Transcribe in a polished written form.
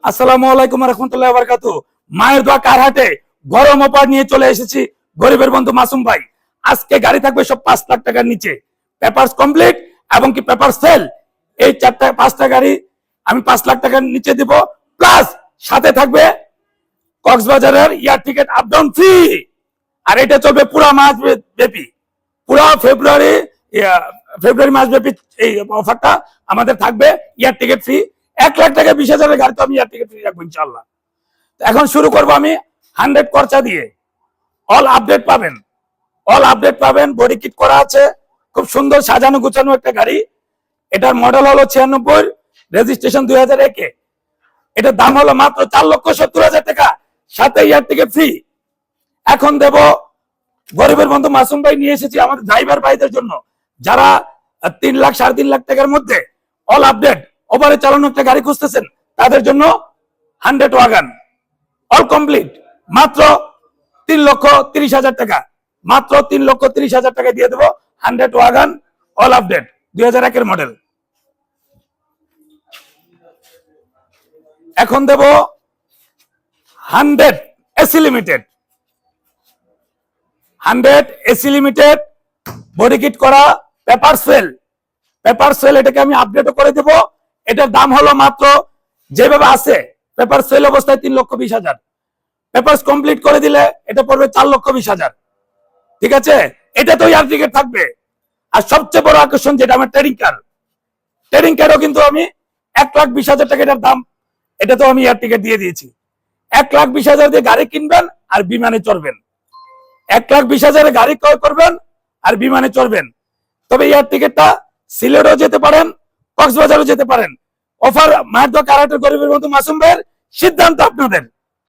আসসালামু আলাইকুম রহমতুল্লাহ বারকাতু। মায়ের দোয়া কারহাটে গরম অফার নিয়ে চলে এসেছি গরিবের বন্ধু মাসুম ভাই। আজকে গাড়ি থাকবে সব 5 লাখ টাকার নিচে, পেপারস কমপ্লিট এবং কি পেপার সেল। এই 4-5টা গাড়ি আমি 5 লাখ টাকার নিচে দিব, প্লাস সাথে থাকবে কক্সবাজারের air ticket up down free. আর এটা চলবে পুরো মাস ব্যাপী, পুরো ফেব্রুয়ারি মাস ব্যাপী এই অফারটা আমাদের থাকবে। এয়ার টিকেট ফ্রি, 1 লাখ টাকা 20,000-এর গাড়ি তো আমি এয়ার টিকেট ফ্রি রাখবো ইনশাল্লাহ। এখন শুরু করবো আমি 100 খরচা দিয়ে। অল আপডেট পাবেন, বডি কিট করা আছে, খুব সুন্দর সাজানো গুছানো একটা গাড়ি। এটার মডেল হলো 96, রেজিস্ট্রেশন 2001-এ। এটার দাম হলো মাত্র 4,70,000 টাকা, সাথে এয়ার টিকেট ফ্রি। এখন দেব গরিবের বন্ধু মাসুম ভাই নিয়ে এসেছি আমাদের ড্রাইভার ভাইদের জন্য, যারা 3 লাখ 3.5 লাখ টাকার মধ্যে অল আপডেট ওভারে চালানো একটা গাড়ি খুঁজতেছেন, তাদের জন্য 100 ওয়াগন অল কমপ্লিট মাত্র 3,30,000 টাকা, মাত্র 3,30,000 টাকা দিয়ে দেবো 100 ওয়াগন অল আপডেট 2001-এর মডেল। এখন দেব 100 AC limited, 100 AC limited body kit করা, পেপার সেল। এটাকে আমি আপডেটও করে দেব। এটার দাম হলো মাত্র যেভাবে আছে পেপার সেল অবস্থায় 3,20,000, পেপার কমপ্লিট করে দিলে এটা পড়বে 4,20,000। ঠিক আছে, এটা তো এয়ার টিকেট থাকবে। আর সবচেয়ে বড় আকর্ষণ যেটা আমার ট্রেডিং কারও কিন্তু আমি 1,20,000 টাকা এটার দাম, এটা তো আমি এয়ার টিকেট দিয়ে দিয়েছি। 1,20,000 দিয়ে গাড়ি কিনবেন আর বিমানে চড়বেন, 1,20,000-এ গাড়ি ক্রয় করবেন আর বিমানে চড়বেন। তবে এয়ার টিকেটটা সিলেটও যেতে পারেন, কক্সবাজারও যেতে পারেন। অফার মায়ের দোয়া কারহাটের গরিবের বন্ধু মাসুম ভাইয়ের, সিদ্ধান্ত আপনাদের।